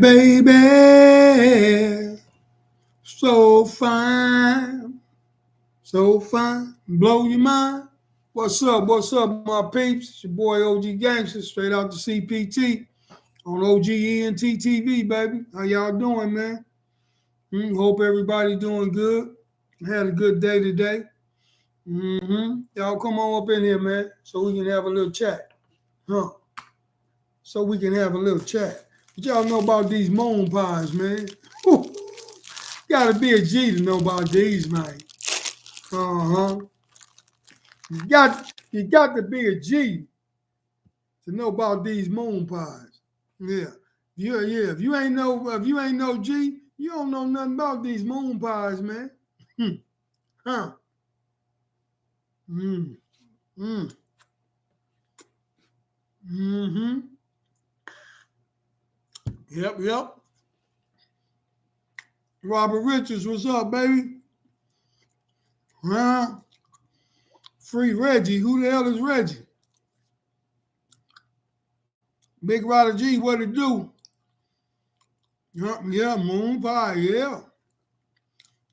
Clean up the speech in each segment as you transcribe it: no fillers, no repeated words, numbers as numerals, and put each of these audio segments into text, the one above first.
Baby, so fine, so fine, blow your mind. What's up, my peeps? It's your boy OG Gangster, straight out the CPT on OGENT TV, baby. How y'all doing, man? Hope everybody doing good. Had a good day today. Y'all come on up in here, man, so we can have a little chat. Huh? So we can have a little chat. But y'all know about these moon pies, man. Gotta be a G to know about these, man. Uh-huh. You got to be a G to know about these moon pies. Yeah. Yeah. If you ain't no G, you don't know nothing about these moon pies, man. Huh. Mm. Mm. Mm-hmm. Yep. Robert Richards, what's up, baby? Huh? Free Reggie. Who the hell is Reggie? Big Ryder G, what it do? Yeah, moon pie, yeah.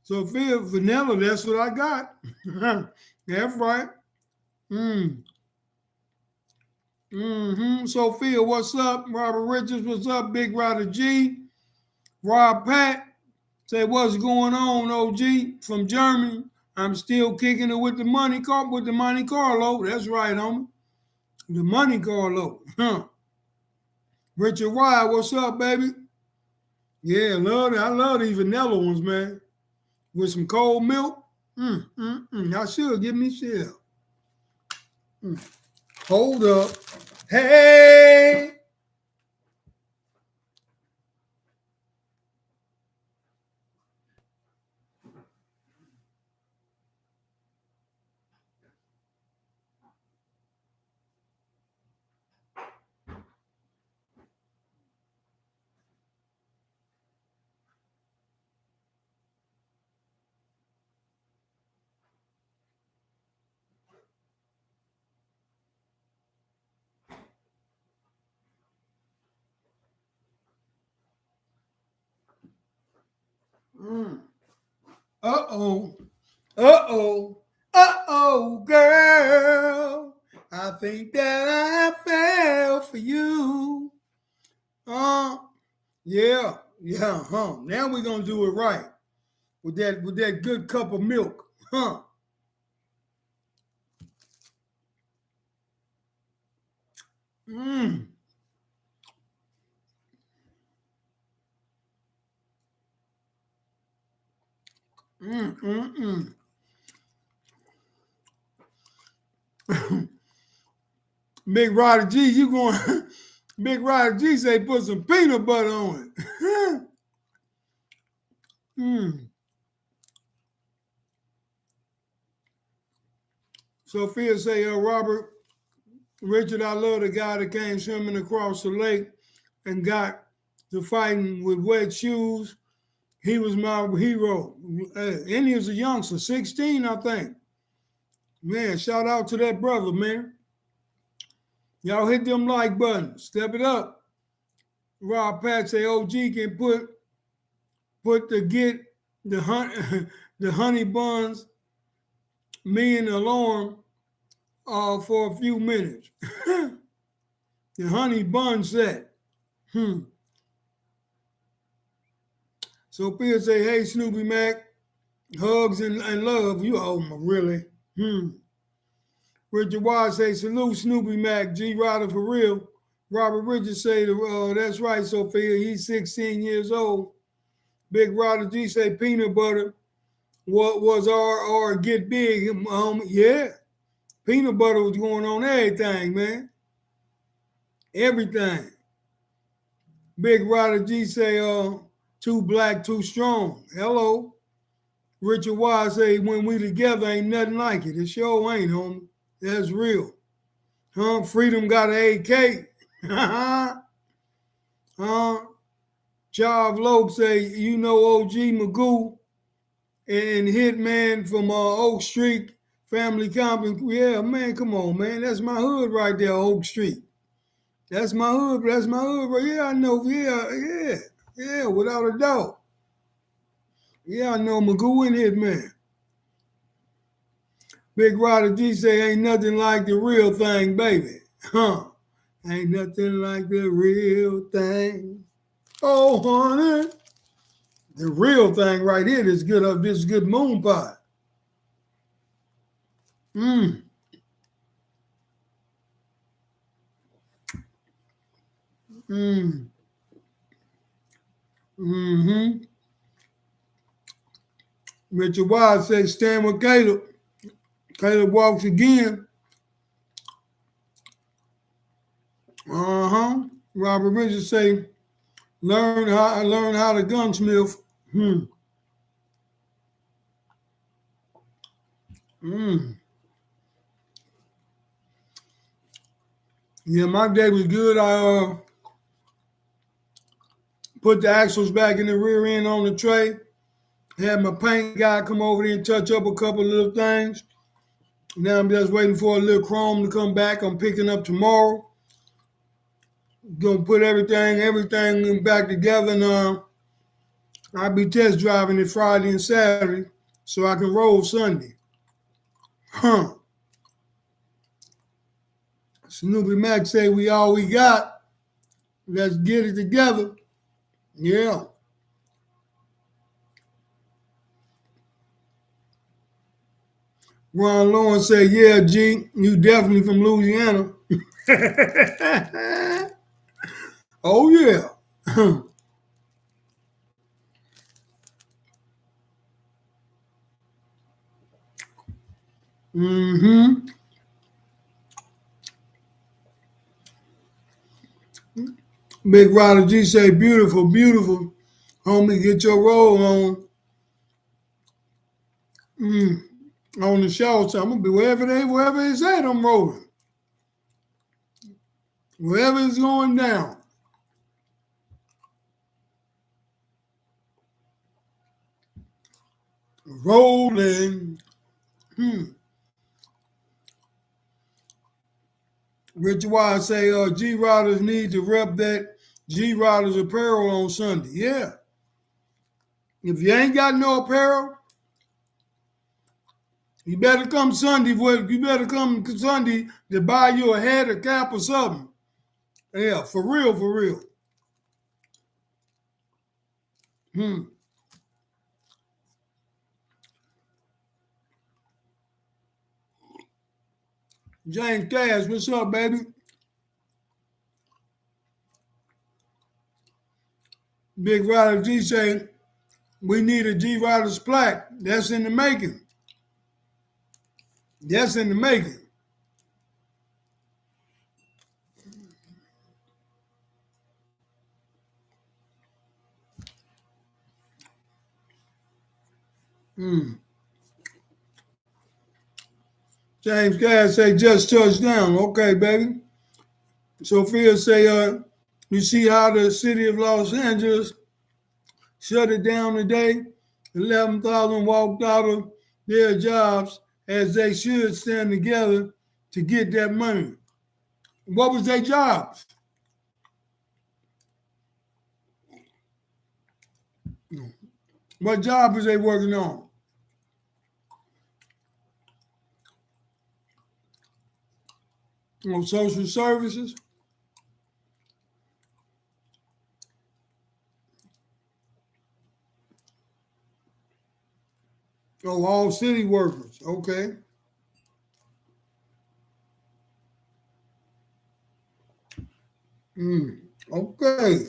Sophia vanilla, that's what I got. That's right. Mm. Sophia, what's up? Robert Richards, what's up? Big Ryder G. Rob Pat, say what's going on, OG from Germany. I'm still kicking it with the Monte Carlo. That's right, homie. The Monte Carlo. Huh. Richard Wyatt, what's up, baby? Yeah, I love these vanilla ones, man. With some cold milk. I should give me shit. Hold up. Hey. Mm. Uh-oh. Uh-oh. Uh-oh, girl. I think that I fell for you. Uh, huh. Now we're gonna do it right. With that good cup of milk. Huh. Mm. Mm, mm, mm. Big Ryder G, you going Big Ryder G say put some peanut butter on it. mm. Sophia say, Robert Richard, I love the guy that came swimming across the lake and got to fighting with wet shoes. He was my hero. And he was a youngster, 16, I think. Man, shout out to that brother, man. Y'all hit them like buttons. Step it up. Rob Pat say OG can put the get the the honey buns, me and the alarm for a few minutes. The honey bun set. Hmm. Sophia say, hey Snoopy Mac, hugs and love. You really? Hmm. Richard Wise say, salute Snoopy Mac, G Rider for real. Robert Richards say, that's right, Sophia. He's 16 years old. Big Rider G say, peanut butter. What was our get big? Yeah, peanut butter was going on everything, man. Everything. Big Rider G say, too black, too strong. Hello. Richard Wise say, when we together, ain't nothing like it. It sure ain't, homie. That's real. Huh? Freedom got an AK. Huh? Job Loeb say, you know OG Magoo and Hitman from Oak Street Family Company. Yeah, man, come on, man. That's my hood right there, Oak Street. That's my hood. That's my hood. Yeah, I know. Yeah. Yeah, without a doubt. Yeah, I know Magoo and Hitman. Big Ryder G say ain't nothing like the real thing, baby. Huh. Ain't nothing like the real thing. Oh, honey. The real thing right here is good of this good moon pie. Mmm. Mmm. Mm-hmm. Richard Wise says stand with Caleb. Caleb walks again. Uh-huh. Robert Richards say learn how to gunsmith. Hmm. Mm. Yeah, my day was good. I put the axles back in the rear end on the tray. Had my paint guy come over there and touch up a couple of little things. Now I'm just waiting for a little chrome to come back. I'm picking up tomorrow. Gonna put everything back together, and I'll be test driving it Friday and Saturday, so I can roll Sunday. Huh? Snoopy Mac say we all we got. Let's get it together. Yeah. Ron Lawrence say, yeah, G, you definitely from Louisiana. Oh yeah. Mm-hmm. Big Ryder G say, beautiful, beautiful. Homie, get your roll on. Mm. On the show, so I'm gonna be wherever they say I'm rolling. Wherever it's going down. Rolling. Hmm. Richard Wise say, G Riders need to rep that G Riders apparel on Sunday. Yeah. If you ain't got no apparel, you better come Sunday. You better come Sunday to buy you a hat, a cap, or something. Yeah, for real, for real. Hmm. James Cash, what's up, baby? Big Rider G say, we need a G Riders plaque. That's in the making. That's in the making. Hmm. James Cash say, just touched down. Okay, baby. Sophia say, you see how the city of Los Angeles shut it down today? 11,000 walked out of their jobs as they should stand together to get that money. What was their jobs? What job was they working on? On social services? Oh, all city workers. Okay. Mm. Okay.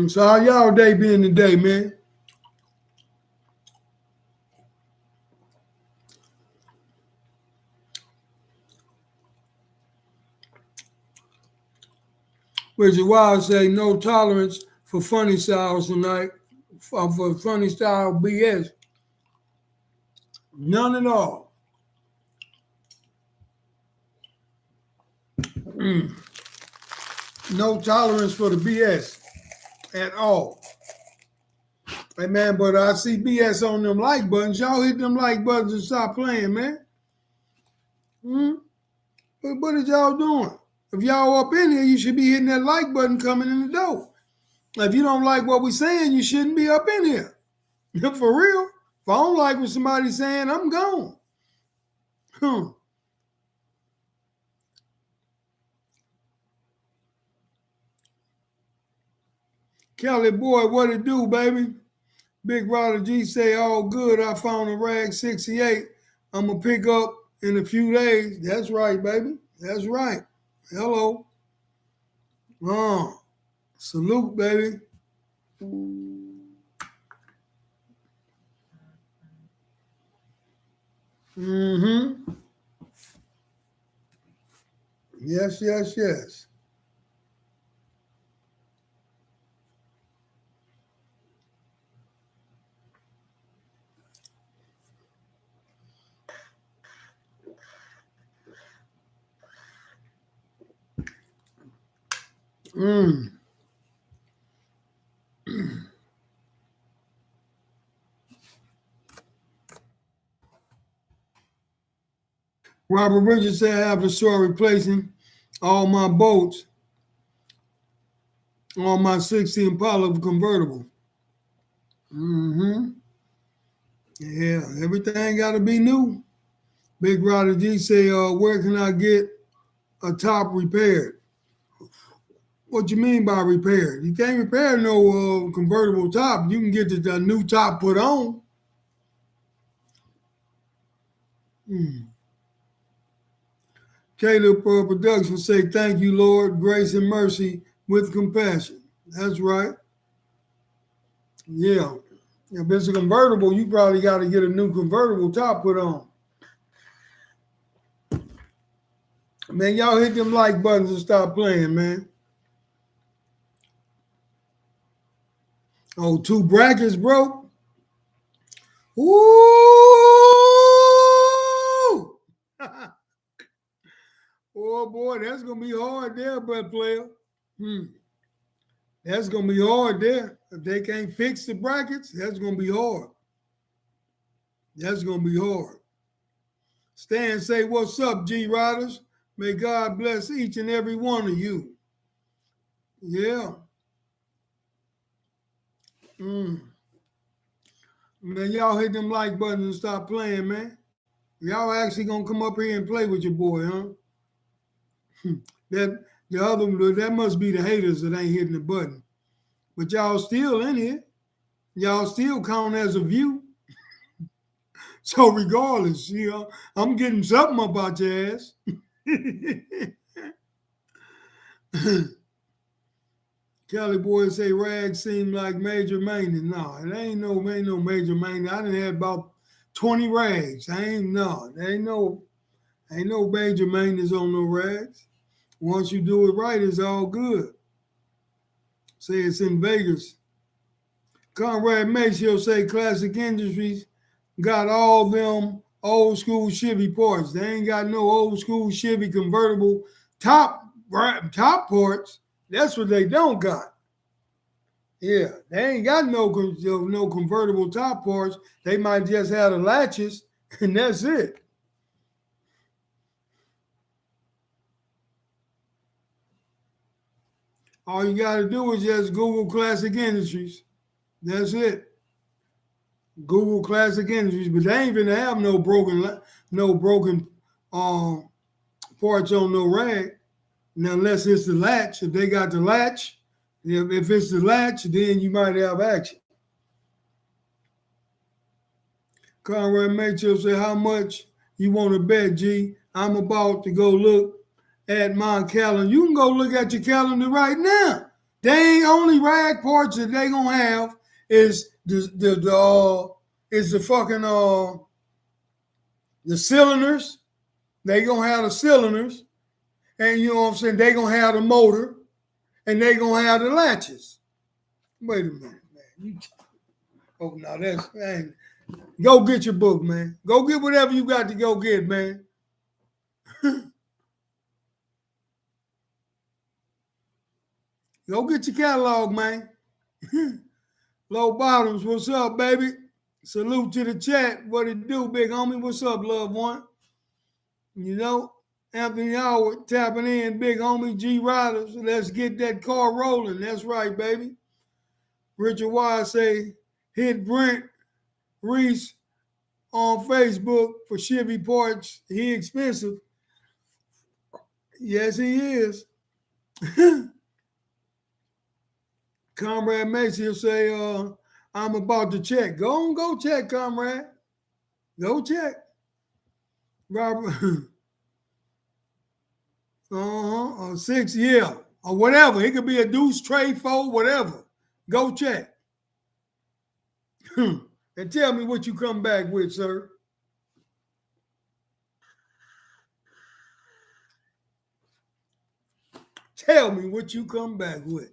So how y'all day been today, man? Richard Wild say no tolerance for funny styles tonight. For funny style BS. None at all. Mm. No tolerance for the BS at all. Hey man, but I see BS on them like buttons. Y'all hit them like buttons and stop playing, man. Mm. But what is y'all doing? If y'all up in here, you should be hitting that like button coming in the door. If you don't like what we're saying, you shouldn't be up in here. For real. If I don't like what somebody's saying, I'm gone. Kelly boy, what it do, baby? Big Ryder G say, all good. I found a rag 68. I'm going to pick up in a few days. That's right, baby. That's right. Hello. Salute, baby. Mm-hmm. Yes, yes, yes. Mm. Robert Richards said, I have a short replacing all my boats on my 60 Impala convertible. Mm-hmm. Yeah, everything got to be new. Big Ryder G say, where can I get a top repaired? What you mean by repaired? You can't repair no convertible top. You can get the new top put on. Mm. Caleb Productions say, thank you, Lord, grace and mercy with compassion. That's right. Yeah. If it's a convertible, you probably got to get a new convertible top put on. Man, y'all hit them like buttons and stop playing, man. Oh, two brackets broke? Ooh! Oh, boy, that's going to be hard there, bud player. That's going to be hard there. If they can't fix the brackets, that's going to be hard. That's going to be hard. Stan say, what's up, G Riders? May God bless each and every one of you. Yeah. Man, y'all hit them like buttons and stop playing, man. Y'all actually gonna come up here and play with your boy, huh? That the other that must be the haters that ain't hitting the button. But y'all still in here. Y'all still count as a view. So regardless, I'm getting something about your ass. Kelly boy say rags seem like major maintenance. No, it ain't no major maintenance. I done had about 20 rags. Ain't no major maintenance on no rags. Once you do it right, it's all good. Say it's in Vegas. Conrad Maceo say Classic Industries got all them old school Chevy parts. They ain't got no old school Chevy convertible top parts. That's what they don't got. Yeah, they ain't got no convertible top parts. They might just have the latches, and that's it. All you got to do is just Google Classic Industries. That's it. Google Classic Industries, but they ain't gonna have no broken parts on no rag. Now, unless it's the latch. If they got the latch, if it's the latch, then you might have action. Conrad Mitchell say, how much you want to bet, G? I'm about to go look at my calendar. You can go look at your calendar right now. They ain't only rag parts that they gonna have is the fucking the cylinders. They gonna have the cylinders, and you know what I'm saying. They gonna have the motor, and they gonna have the latches. Wait a minute, man. Oh no, that's man. Go get your book, man. Go get whatever you got to go get, man. Go get your catalog, man. Low Bottoms, what's up, baby? Salute to the chat. What it do, big homie? What's up, loved one? You know, Anthony Howard tapping in, big homie G Riders. Let's get that car rolling. That's right, baby. Richard Wise say, hit Brent Reese on Facebook for Chevy parts. He expensive. Yes, he is. Comrade Macy will say, I'm about to check. Go check, comrade. Go check. Robert, 6, yeah, or whatever. It could be a deuce, tray, four, whatever. Go check. And tell me what you come back with, sir. Tell me what you come back with.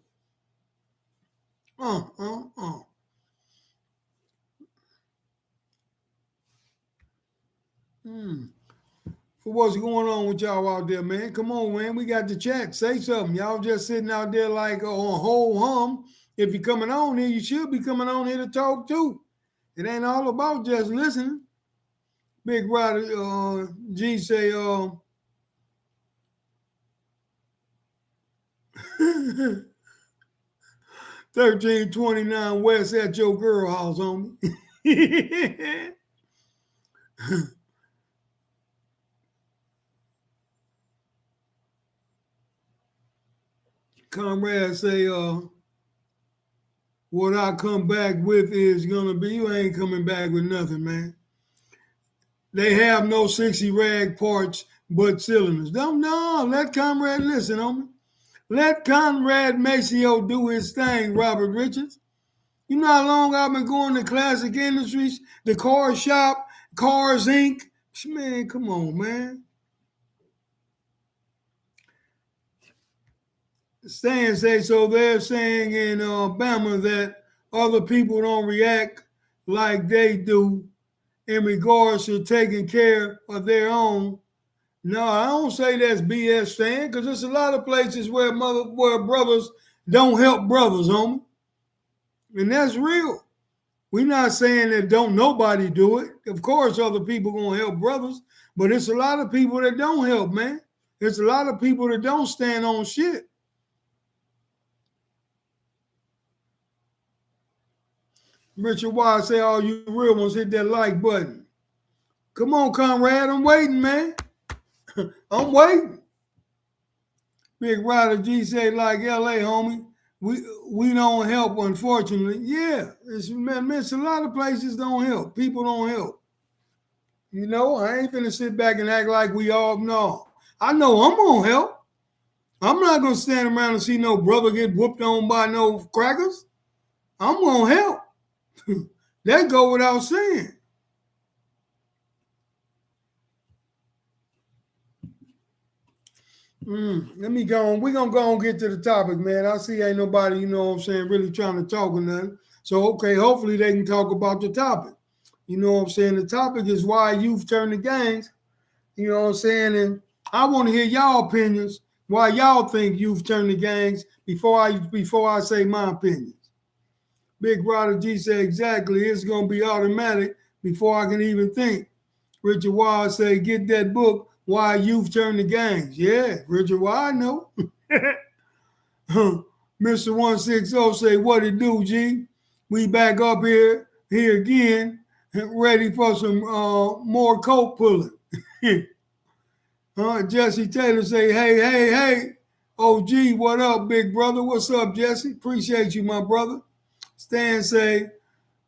For what's going on with y'all out there, man? Come on, man. We got the chat. Say something. Y'all just sitting out there like on whole hum. If you're coming on here, you should be coming on here to talk too. It ain't all about just listening. Big Rider G say, 1329 West at your girl house, homie. Comrade say, what I come back with is gonna be, you ain't coming back with nothing, man. They have no 60 rag parts but cylinders. No, let Comrade listen, homie. Let Conrad Maceo do his thing, Robert Richards. You know how long I've been going to Classic Industries, the car shop, Cars Inc. Man, come on, man. Stan say, so they're saying in Alabama that other people don't react like they do in regards to taking care of their own. No, I don't say that's BS, Stan, because there's a lot of places where brothers don't help brothers, homie. And that's real. We're not saying that don't nobody do it. Of course, other people gonna help brothers, but it's a lot of people that don't help, man. It's a lot of people that don't stand on shit. Richard Wise say, all you real ones hit that like button. Come on, comrade, I'm waiting, man. I'm waiting. Big Rider G say, like LA, homie, we don't help, unfortunately. Yeah, it's a lot of places don't help. People don't help. You know, I ain't finna sit back and act like we all know. I know I'm gonna help. I'm not gonna stand around and see no brother get whooped on by no crackers. I'm gonna help. That go without saying. Let me go on. We're going to go and get to the topic, man. I see ain't nobody, you know what I'm saying, really trying to talk or nothing. So, okay, hopefully they can talk about the topic. You know what I'm saying? The topic is why youth turn to gangs. You know what I'm saying? And I want to hear y'all opinions, why y'all think youth turn to gangs before I say my opinions. Big Rider G said, exactly, it's going to be automatic before I can even think. Richard Wise say, get that book, Why Youth Turn to Gangs. Yeah, Richard Wise, know. Mr. 160 say, what it do, G? We back up here again, ready for some more coat pulling. Jesse Taylor say, hey. OG, what up, big brother? What's up, Jesse? Appreciate you, my brother. Stan say,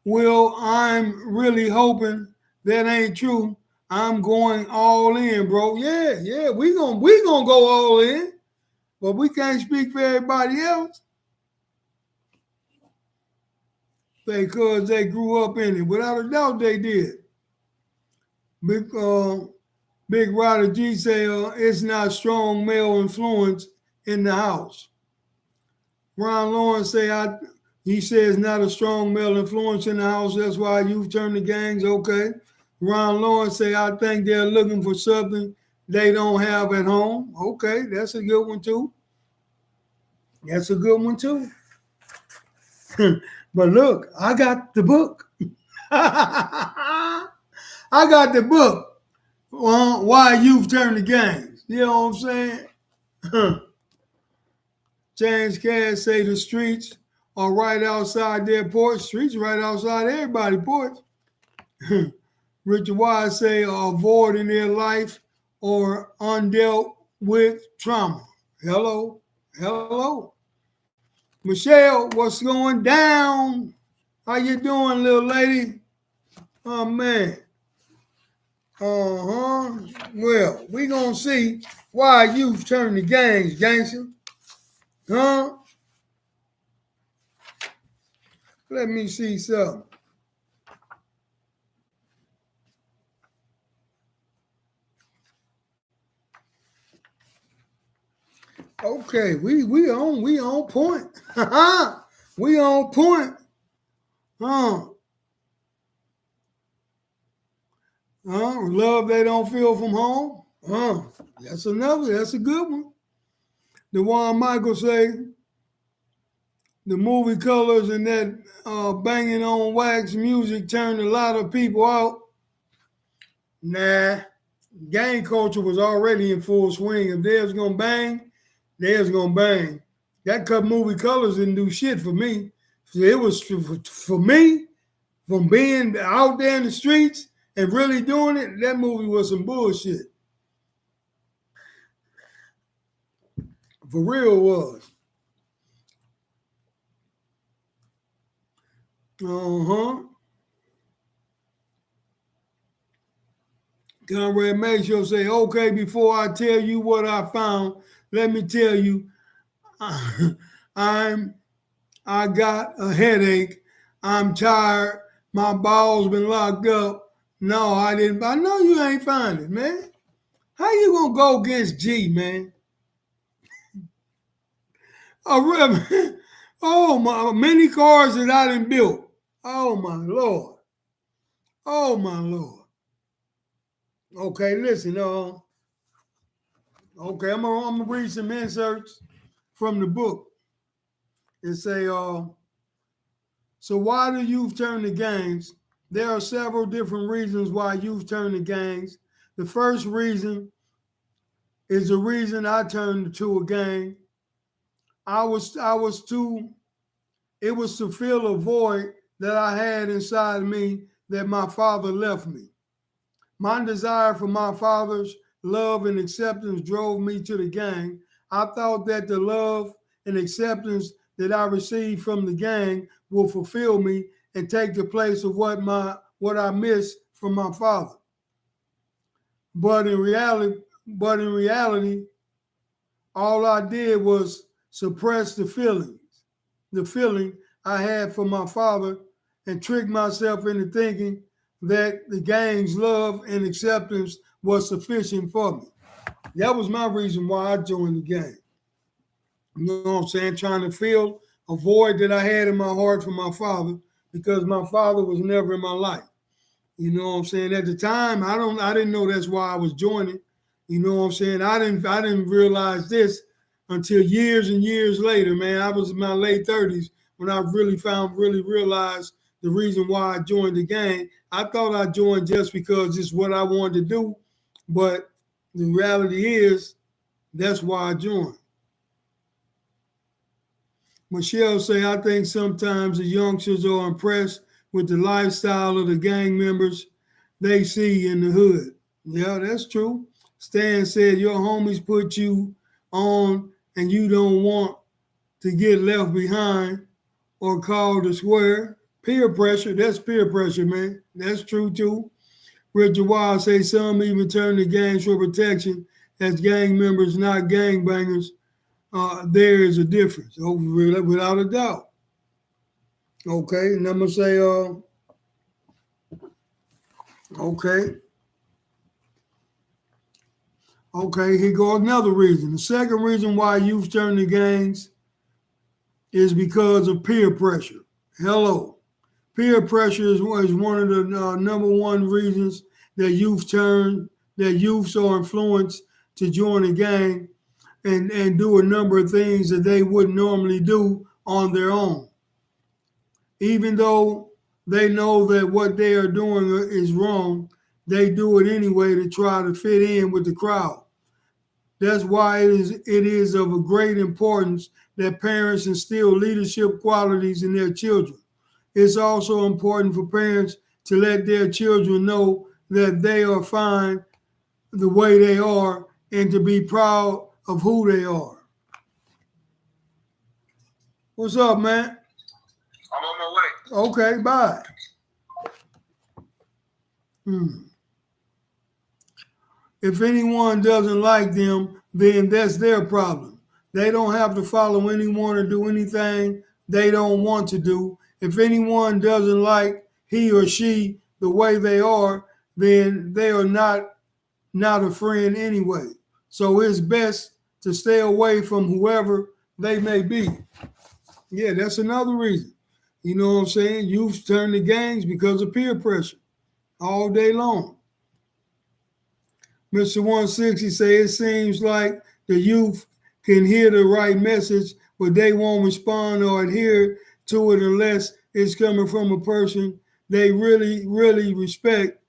well, I'm really hoping that ain't true. I'm going all in, bro. Yeah, we gonna go all in, but we can't speak for everybody else because they grew up in it. Without a doubt, they did. Big Rider G say it's not strong male influence in the house. Ron Lawrence say he says not a strong male influence in the house. That's why youth turn to gangs. Okay. Ron Lawrence say, I think they're looking for something they don't have at home. Okay, that's a good one too. That's a good one too. But look, I got the book. I got the book. Why youth turn to gangs. You know what I'm saying? James Cass say the streets are right outside their porch. Streets right outside everybody's porch. Richard Wise say avoiding their life or undealt with trauma. Hello, hello. Michelle, what's going down? How you doing, little lady? Oh man. Well, we gonna see why you've turned to gangs, gangster. Huh? Let me see something. Okay, we on point. We on point. Huh? Love they don't feel from home. That's a good one. The one Michael say, the movie colors and that banging on wax music turned a lot of people out. Nah, gang culture was already in full swing. If they was gonna bang, they was gonna bang. That cut movie colors didn't do shit for me. It was for me, from being out there in the streets and really doing it, that movie was some bullshit. For real was. Uh-huh. Conrad Maceo say, okay, before I tell you what I found, let me tell you, I got a headache. I'm tired. My bowels been locked up. No, I didn't. I know you ain't find it, man. How you gonna go against G, man? Oh my, many cars that I done built. Oh my Lord. Oh my Lord. Okay, listen, okay, I'm gonna read some inserts from the book and say, so why do youth turn to gangs? There are several different reasons why youth turn to gangs. The first reason is the reason I turned to a gang. It was to fill a void that I had inside me that my father left me. My desire for my father's love and acceptance drove me to the gang. I thought that the love and acceptance that I received from the gang will fulfill me and take the place of what I missed from my father. But in reality, all I did was suppress the feeling I had for my father, and trick myself into thinking that the gang's love and acceptance was sufficient for me. That was my reason why I joined the gang. You know what I'm saying? Trying to fill a void that I had in my heart for my father, because my father was never in my life. You know what I'm saying? At the time, I didn't know that's why I was joining. You know what I'm saying? I didn't realize this until years and years later, man. I was in my late 30s when I really realized the reason why I joined the gang. I thought I joined just because it's what I wanted to do, but the reality is that's why I joined. Michelle say, I think sometimes the youngsters are impressed with the lifestyle of the gang members they see in the hood. Yeah, that's true. Stan said, your homies put you on and you don't want to get left behind or called a square. Peer pressure, that's peer pressure, man. That's true too. Richard Wild say some even turn to gangs for protection as gang members, not gang bangers. There is a difference, without a doubt. Okay, and I'm gonna say, okay, here goes another reason. The second reason why youth turn to gangs is because of peer pressure. Hello, peer pressure is one of the number one reasons that youths are influenced to join a gang and do a number of things that they wouldn't normally do on their own. Even though they know that what they are doing is wrong, they do it anyway to try to fit in with the crowd. That's why it is of a great importance that parents instill leadership qualities in their children. It's also important for parents to let their children know that they are fine the way they are and to be proud of who they are. What's up, man? I'm on my way. Okay, bye. Hmm. If anyone doesn't like them, then that's their problem. They don't have to follow anyone or do anything they don't want to do. If anyone doesn't like he or she the way they are, then they are not a friend anyway. So it's best to stay away from whoever they may be. Yeah, that's another reason. You know what I'm saying? Youth turn to gangs because of peer pressure all day long. Mr. 160 say it seems like the youth can hear the right message, but they won't respond or adhere to it unless it's coming from a person they really, really respect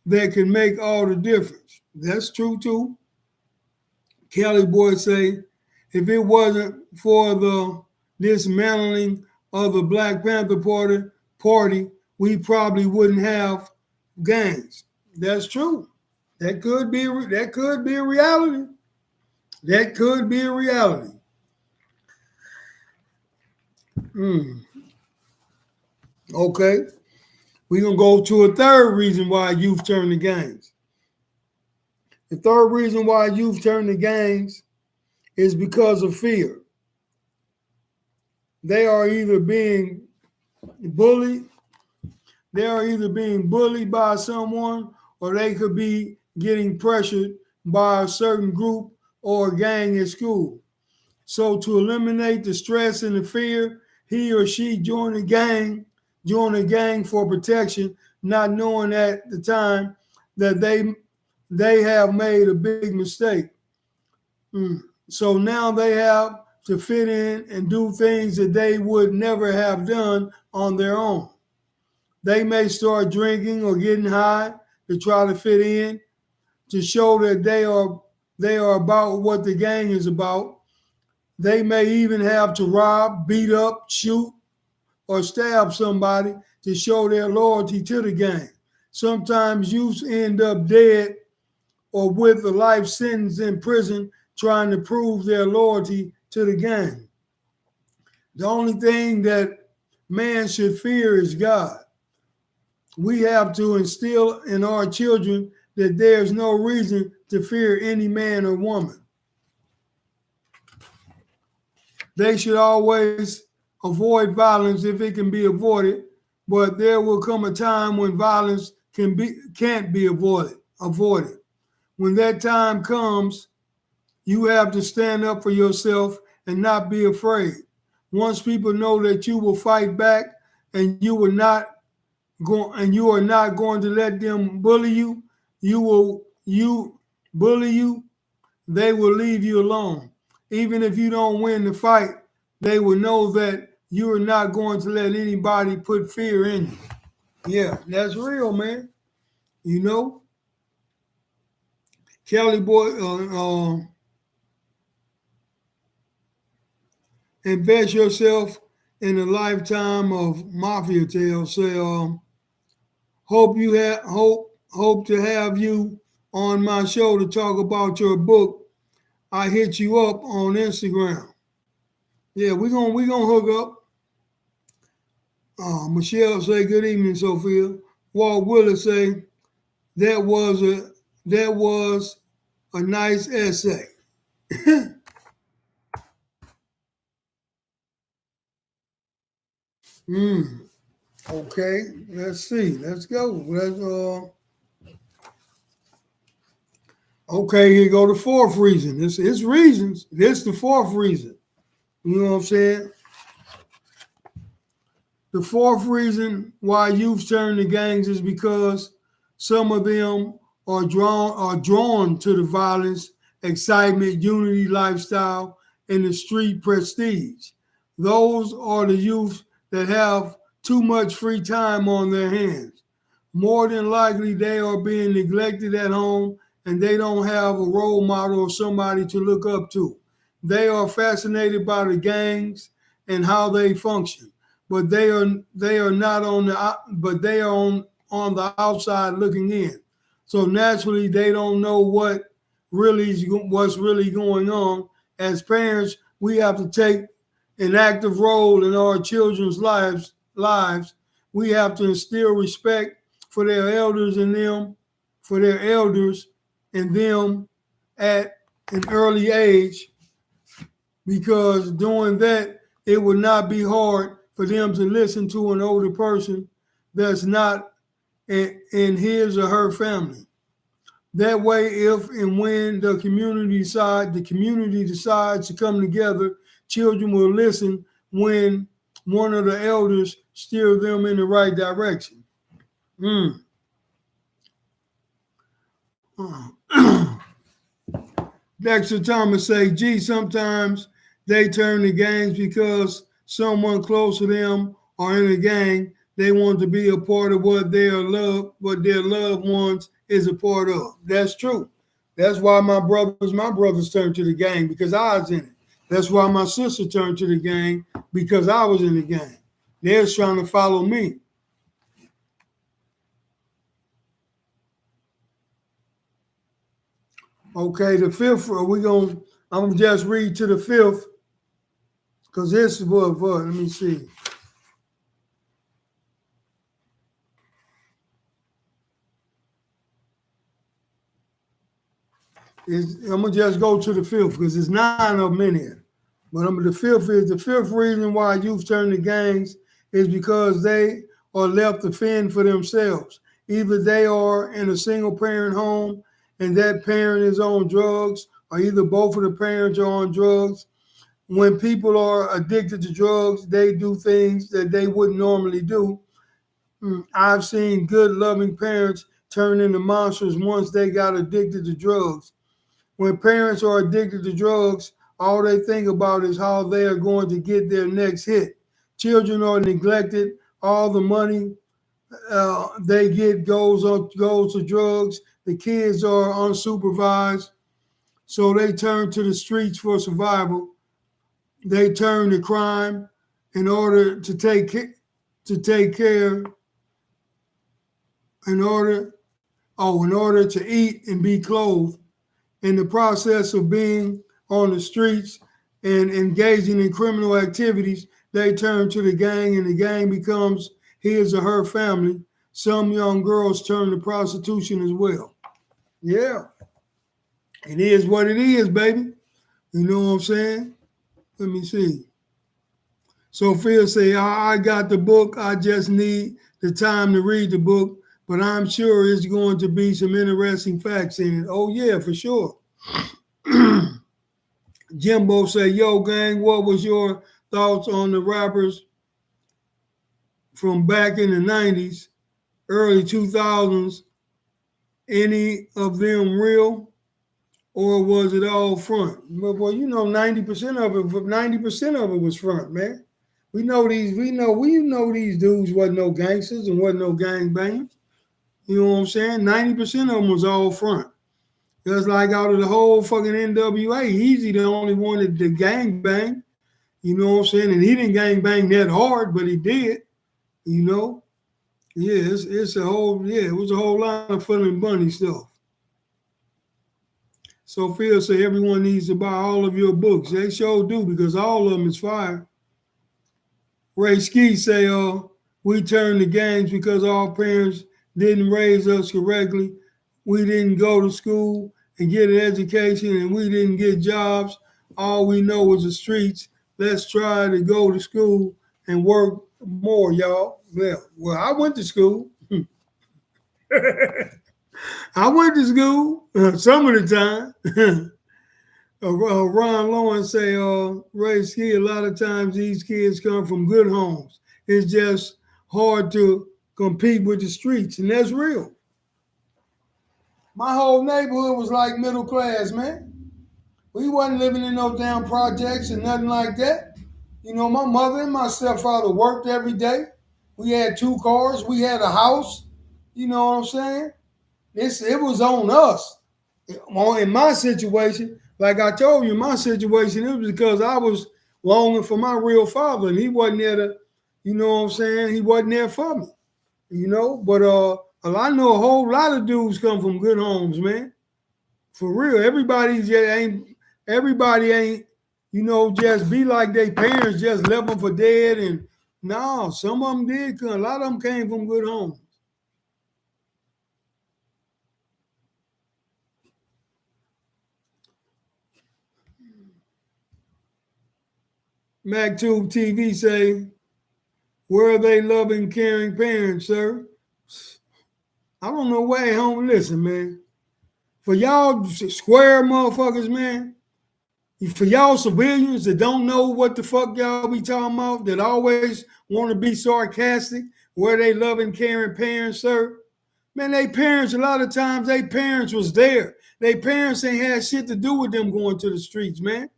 that can make all the difference. That's true too. Kelly Boy say, if it wasn't for the dismantling of the Black Panther party, we probably wouldn't have gangs. That's true. That could be a reality. That could be a reality. Mm. Okay. We're gonna go to a third reason why youth turn to gangs. The third reason why youth turn to gangs is because of fear. They are either being bullied, they are either being bullied by someone, or they could be getting pressured by a certain group or gang at school. So to eliminate the stress and the fear, he or she join a gang for protection, not knowing at the time that they have made a big mistake. So now they have to fit in and do things that they would never have done on their own. They may start drinking or getting high to try to fit in, to show that they are about what the gang is about. They may even have to rob, beat up, shoot, or stab somebody to show their loyalty to the gang. Sometimes youths end up dead or with a life sentence in prison trying to prove their loyalty to the gang. The only thing that man should fear is God. We have to instill in our children that there's no reason to fear any man or woman. They should always avoid violence if it can be avoided, but there will come a time when violence can't be avoided. When that time comes, you have to stand up for yourself and not be afraid. Once people know that you will fight back and you are not going to let them bully you, you bully you, they will leave you alone. Even if you don't win the fight, they will know that you are not going to let anybody put fear in you. Yeah, that's real, man. You know, Kelly Boy, invest yourself in a lifetime of mafia tales. Say, hope to have you on my show to talk about your book. I hit you up on Instagram. Yeah, we gonna hook up. Michelle say good evening, Sophia. Walt Willis say that was a that was a nice essay. mm, okay, let's see. Let's go. Okay, here go the fourth reason. It's reasons. This the fourth reason. You know what I'm saying? The fourth reason why youth turn to gangs is because some of them are drawn to the violence, excitement, unity lifestyle, and the street prestige. Those are the youth that have too much free time on their hands. More than likely, they are being neglected at home and they don't have a role model or somebody to look up to. They are fascinated by the gangs and how they function, but they are not on the but they are on the outside looking in. So naturally, they don't know what's really going on. As parents, we have to take an active role in our children's lives. We have to instill respect for their elders and them, for their elders and them at an early age, because doing that, it would not be hard for them to listen to an older person that's not in his or her family. That way, if and when the community decides to come together, children will listen when one of the elders steer them in the right direction. Dexter Thomas say, gee, sometimes they turn to gangs because someone close to them or in a gang, they want to be a part of what their loved ones is a part of. That's true. That's why my brothers turned to the gang, because I was in it. That's why my sister turned to the gang, because I was in the gang. They're trying to follow me. Okay, the fifth, I'm gonna just read to the fifth, because this is what, let me see. I'm gonna just go to the fifth because there's 9 of them in here. But the fifth reason why youth turn to gangs is because they are left to fend for themselves. Either they are in a single parent home and that parent is on drugs, or either both of the parents are on drugs. When people are addicted to drugs, they do things that they wouldn't normally do. I've seen good, loving parents turn into monsters once they got addicted to drugs. When parents are addicted to drugs, all they think about is how they are going to get their next hit. Children are neglected. All the money they get goes to drugs. The kids are unsupervised, so they turn to the streets for survival. They turn to crime in order to take care, in order to eat and be clothed. In the process of being on the streets and engaging in criminal activities, they turn to the gang, and the gang becomes his or her family. Some young girls turn to prostitution as well. Yeah, it is what it is, baby. You know what I'm saying? Let me see. Sophia say, I got the book. I just need the time to read the book, but I'm sure it's going to be some interesting facts in it. Oh, yeah, for sure. Jimbo say, yo, gang, what was your thoughts on the rappers from back in the 90s, early 2000s? Any of them real, or was it all front? Well, 90% of it was front, man. We know these dudes wasn't no gangsters and wasn't no gangbangers. You know what I'm saying? 90% of them was all front. Just like out of the whole fucking NWA, Easy the only one that did gang bang. You know what I'm saying? And he didn't gang bang that hard, but he did. You know? Yeah, it was a whole lot of fun and bunny stuff. Sophia say everyone needs to buy all of your books. They sure do, because all of them is fire. Ray Ski say, we turned to gangs because our parents didn't raise us correctly. We didn't go to school and get an education, and we didn't get jobs. All we know is the streets. Let's try to go to school and work more, y'all. Well, I went to school. I went to school some of the time. Ron Lawrence say, Ray Ski, a lot of times these kids come from good homes. It's just hard to compete with the streets, and that's real. My whole neighborhood was like middle class, man. We wasn't living in no damn projects and nothing like that. You know, my mother and my stepfather worked every day. We had 2 cars. We had a house. You know what I'm saying? It was on us. In my situation, like I told you, my situation, it was because I was longing for my real father, and he wasn't there to, you know what I'm saying? He wasn't there for me, you know. But I know a whole lot of dudes come from good homes, man. For real, everybody ain't, you know, just be like their parents, just left them for dead. And no, some of them did come. A lot of them came from good homes. MacTube TV say, where are they loving, caring parents, sir? I don't know where at home. Listen, man. For y'all square motherfuckers, man, for y'all civilians that don't know what the fuck y'all be talking about, that always want to be sarcastic, where they loving, caring parents, sir. Man, they parents, a lot of times, they parents was there. They parents ain't had shit to do with them going to the streets, man.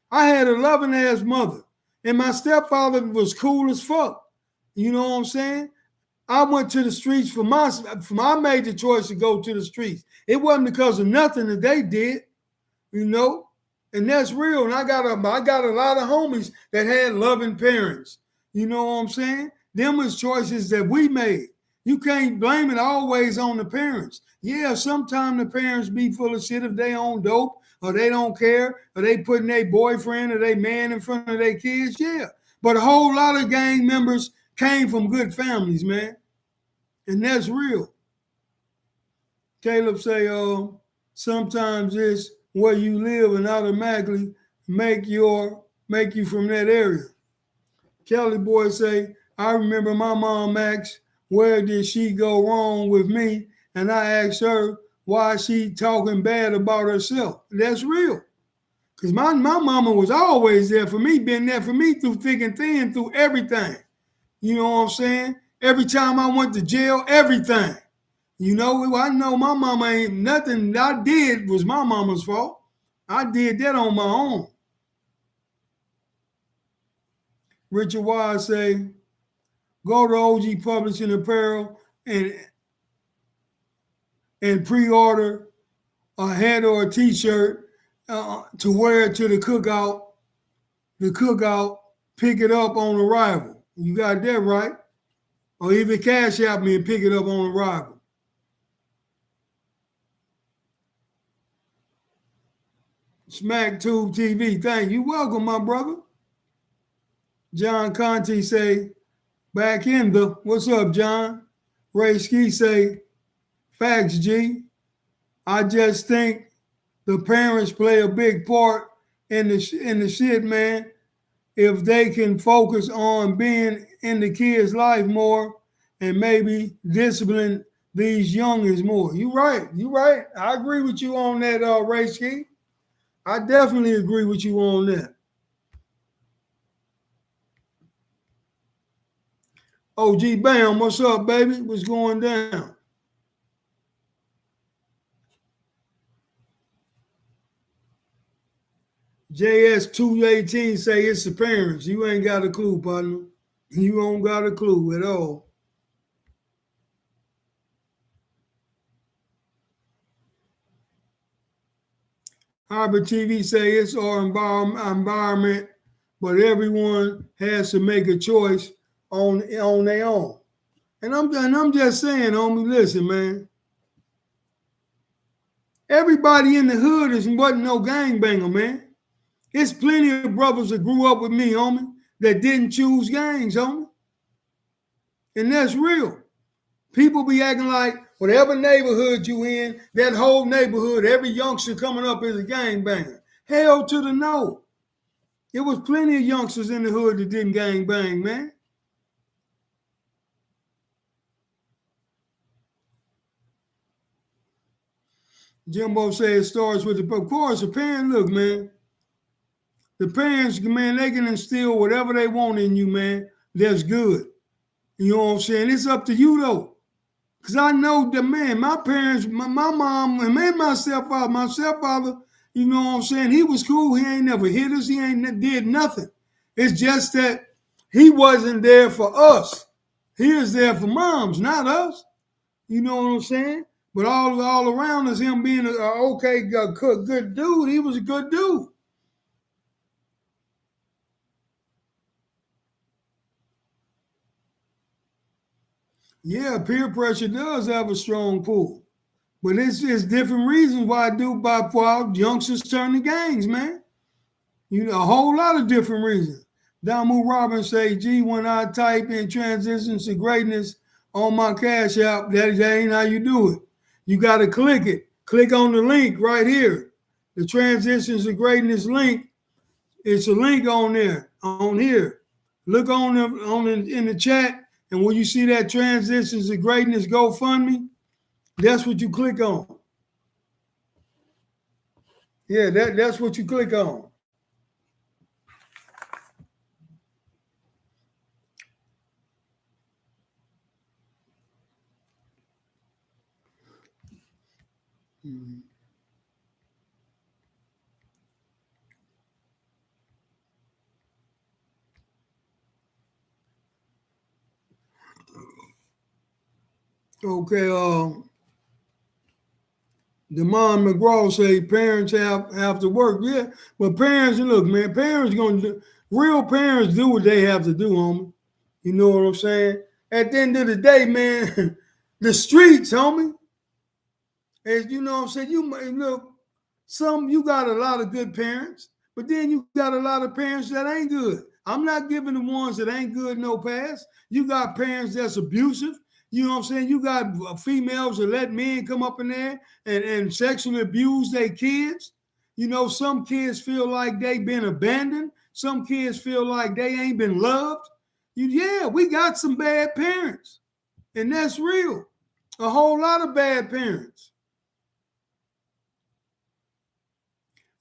I had a loving ass mother, and my stepfather was cool as fuck. You know what I'm saying? I went to the streets I made the choice to go to the streets. It wasn't because of nothing that they did, you know, and that's real. And I got a lot of homies that had loving parents. You know what I'm saying? Them was choices that we made. You can't blame it always on the parents. Yeah, sometimes the parents be full of shit if they on dope or they don't care or they putting their boyfriend or their man in front of their kids. Yeah, but a whole lot of gang members came from good families, man. And that's real. Caleb say, sometimes it's where you live and automatically make you from that area. Kelly boy say, I remember my mom asked, where did she go wrong with me? And I asked her why she talking bad about herself. That's real. Because my mama was always there for me, been there for me through thick and thin, through everything. You know what I'm saying? Every time I went to jail, everything. You know, I know my mama ain't nothing I did was my mama's fault. I did that on my own. Richard Wise say, go to OG Publishing Apparel and pre-order a hat or a t-shirt to wear to the cookout. The cookout, pick it up on arrival. You got that right. Or even cash out me and pick it up on arrival. SmackTube TV, thank you. Welcome, my brother. John Conti say, back in the, what's up, John? Ray Ski say, facts, G. I just think the parents play a big part in the shit, man. If they can focus on being in the kid's life more and maybe discipline these youngins more. You right. I agree with you on that, Ray Ski. I definitely agree with you on that. OG Bam, what's up, baby? What's going down? JS218 say it's the parents. You ain't got a clue, partner. You don't got a clue at all. Harbor TV say it's our environment, but everyone has to make a choice on their own. And I'm just saying, homie, listen, man. Everybody in the hood wasn't no gangbanger, man. There's plenty of brothers that grew up with me, homie, that didn't choose gangs, homie. And that's real. People be acting like whatever neighborhood you in, that whole neighborhood, every youngster coming up is a gangbanger. Hell to the no. There was plenty of youngsters in the hood that didn't gangbang, man. Jimbo says it starts with of course, the parent, look, man. The parents, man, they can instill whatever they want in you, man. That's good. You know what I'm saying? It's up to you, though. Because I know that, man, my parents, my mom, and my stepfather, you know what I'm saying? He was cool. He ain't never hit us. He ain't did nothing. It's just that he wasn't there for us. He was there for moms, not us. You know what I'm saying? But all around us, him being a okay, good dude, he was a good dude. Yeah, peer pressure does have a strong pull. But it's different reasons why why youngsters turn to gangs, man. You know, a whole lot of different reasons. Damu Robbins say, gee, when I type in transitions to greatness on my Cash App, that ain't how you do it. You got to click it. Click on the link right here. The transitions to greatness link. It's a link on there, on here. Look in the chat, and when you see that transitions to greatness GoFundMe, that's what you click on. Yeah, that's what you click on. Okay, Demond McGraw say parents have to work. Yeah, but parents, look, man, parents gonna do, real parents do what they have to do, homie. You know what I'm saying? At the end of the day, man, the streets, homie. As you know what I'm saying, look, you got a lot of good parents, but then you got a lot of parents that ain't good. I'm not giving the ones that ain't good no pass. You got parents that's abusive. You know what I'm saying? You got females that let men come up in there and sexually abuse their kids. You know, some kids feel like they've been abandoned. Some kids feel like they ain't been loved. Yeah, we got some bad parents, and that's real. A whole lot of bad parents.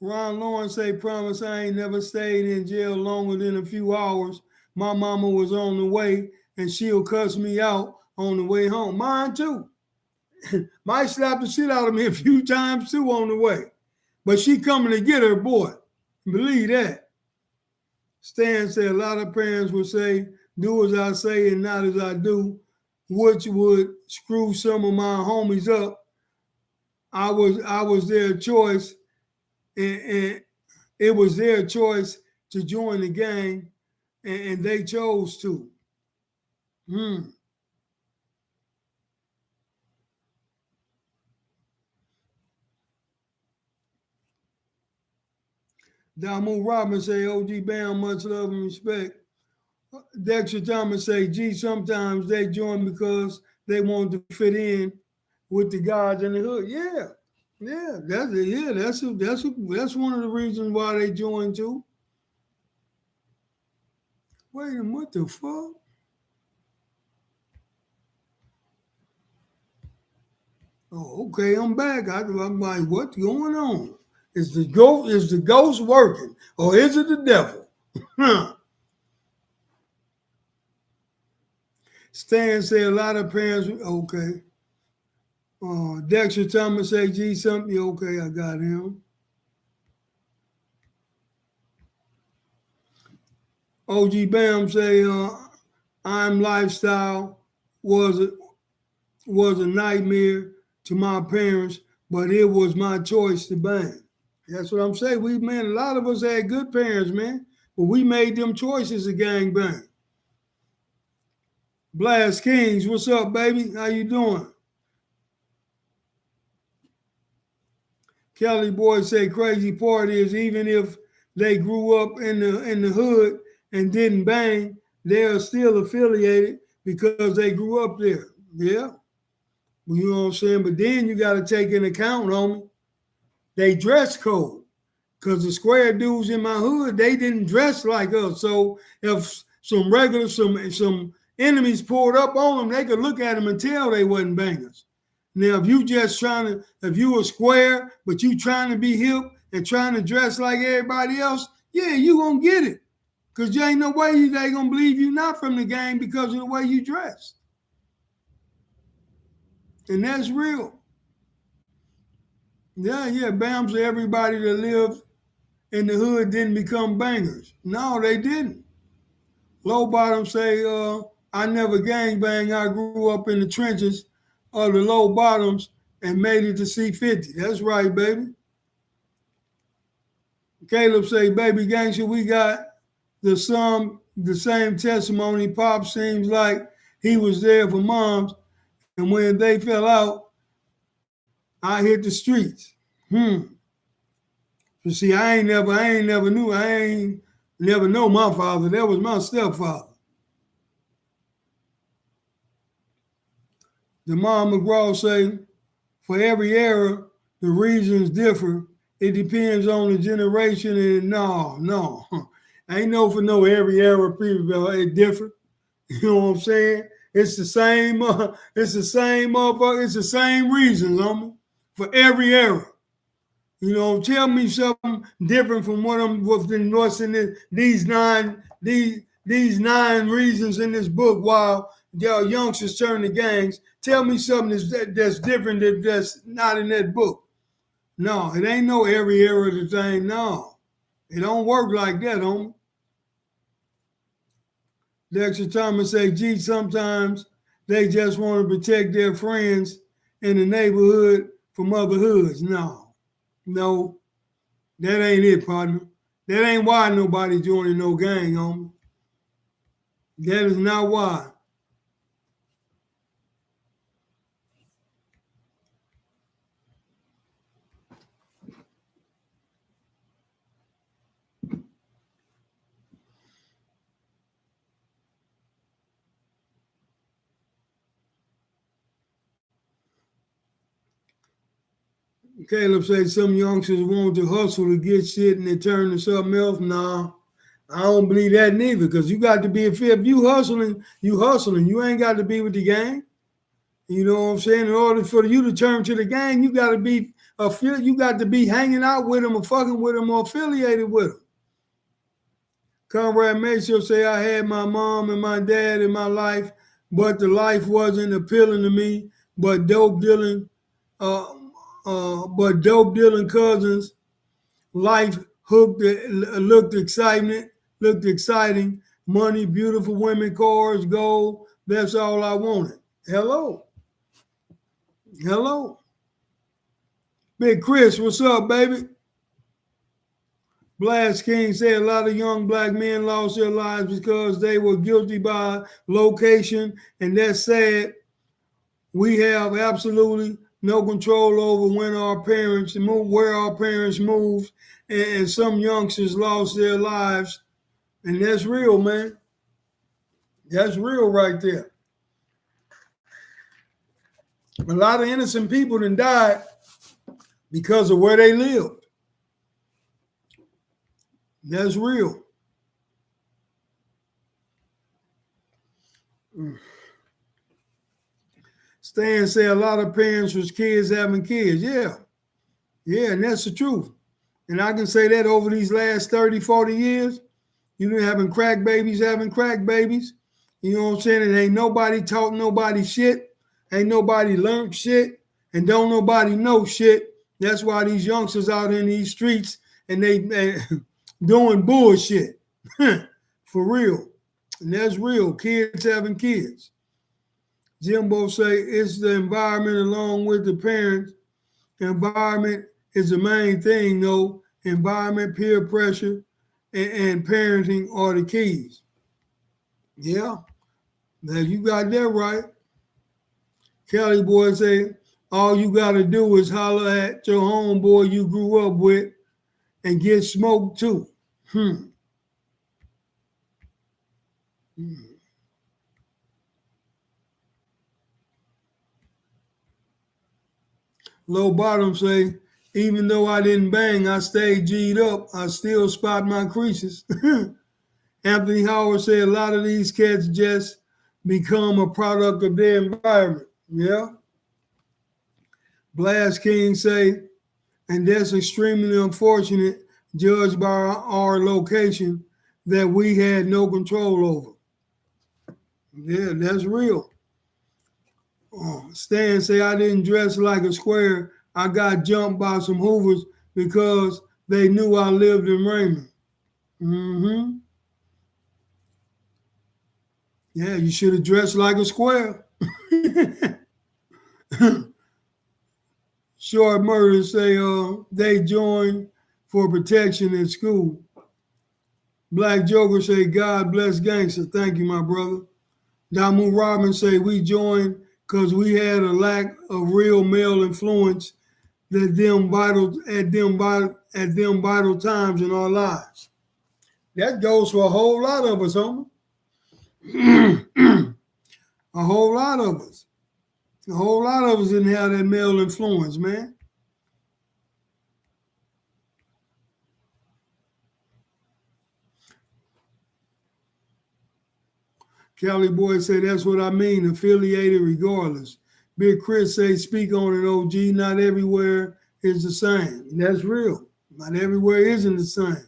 Ron Lawrence say, promise I ain't never stayed in jail longer than a few hours. My mama was on the way and she'll cuss me out on the way home. Mine too. Might slap the shit out of me a few times too on the way. But she coming to get her boy. Believe that. Stan said a lot of parents would say, do as I say and not as I do, which would screw some of my homies up. I was their choice, and it was their choice to join the gang, and they chose to. Damu Robin say, OG Bam, much love and respect. Dexter Thomas say, gee, sometimes they join because they want to fit in with the guys in the hood. Yeah, that's one of the reasons why they join too. Wait a minute, what the fuck? Oh, okay, I'm back. I'm like, what's going on? Is the ghost working, or is it the devil? Stan say a lot of parents. Okay. Dexter Thomas say, gee, something. Okay, I got him. OG Bam say, I'm lifestyle was a nightmare to my parents, but it was my choice to bang. That's what I'm saying. A lot of us had good parents, man, but we made them choices to gang bang. Blast Kings, what's up, baby? How you doing? Kelly Boy say crazy part is even if they grew up in the hood and didn't bang, they are still affiliated because they grew up there. Yeah. You know what I'm saying? But then you got to take into account, homie, they dress code. Because the square dudes in my hood, they didn't dress like us. So if some enemies pulled up on them, they could look at them and tell they wasn't bangers. Now, if you a square, but you trying to be hip and trying to dress like everybody else, yeah, you gonna get it. Because there ain't no way they gonna believe you not from the gang because of the way you dress. And that's real. Yeah, Bams, everybody that lived in the hood didn't become bangers. No, they didn't. Low bottom say, I never gang bang. I grew up in the trenches of the low bottoms and made it to C50. That's right, baby. Caleb say, baby gangster, we got the same testimony. Pop seems like he was there for moms, and when they fell out, I hit the streets. So see, I ain't never know my father. That was my stepfather. The mom McGraw say, for every era, the reasons differ. It depends on the generation, and no. Ain't no for no every era people it different. You know what I'm saying? It's the same. It's the same reasons, homie, for every era. You know, tell me something different from what's in these nine reasons in this book. While your youngsters turn to gangs, tell me something that's different that's not in that book. No, it ain't no every era the same. No, it don't work like that, homie. Dexter Thomas say, gee, sometimes they just want to protect their friends in the neighborhood from other hoods. No, that ain't it, partner. That ain't why nobody joining no gang, homie. That is not why. Caleb said some youngsters want to hustle to get shit and they turn to something else. Nah, I don't believe that neither. Because you got to be if you hustling. You ain't got to be with the gang. You know what I'm saying? In order for you to turn to the gang, you got to be hanging out with them or fucking with them or affiliated with them. Conrad Mason say I had my mom and my dad in my life, but the life wasn't appealing to me. But dope dealing cousins, life looked exciting. Money, beautiful women, cars, gold. That's all I wanted. Hello. Big Chris, what's up, baby? Blast King said a lot of young black men lost their lives because they were guilty by location, and that's sad. We have absolutely no control over when our parents move, where our parents moved, and some youngsters lost their lives, and that's real, man. That's real right there. A lot of innocent people done died because of where they lived. That's real. Stan said a lot of parents was kids having kids. Yeah, and that's the truth. And I can say that over these last 30, 40 years, you been having crack babies. You know what I'm saying? And ain't nobody taught nobody shit. Ain't nobody learned shit. And don't nobody know shit. That's why these youngsters out in these streets and they doing bullshit. For real. And that's real. Kids having kids. Jimbo say it's the environment along with the parents. Environment is the main thing, though. Environment, peer pressure, and parenting are the keys. Yeah, now you got that right. Kelly boy say all you got to do is holler at your homeboy you grew up with and get smoked too. Low bottom say, even though I didn't bang, I stayed G'd up. I still spot my creases. Anthony Howard said a lot of these cats just become a product of their environment. Yeah. Blast King say, and that's extremely unfortunate, judged by our location that we had no control over. Yeah, that's real. Stan say I didn't dress like a square. I got jumped by some Hoovers because they knew I lived in Raymond. Yeah, you should have dressed like a square. Short Murder say they join for protection in school. Black Joker say God bless gangster. Thank you, my brother. Damu Robin say we joined because we had a lack of real male influence at them vital times in our lives. That goes for a whole lot of us, homie. A whole lot of us. A whole lot of us didn't have that male influence, man. Cali Boy say that's what I mean, affiliated regardless. Big Chris say speak on it, OG. Not everywhere is the same. That's real. Not everywhere isn't the same.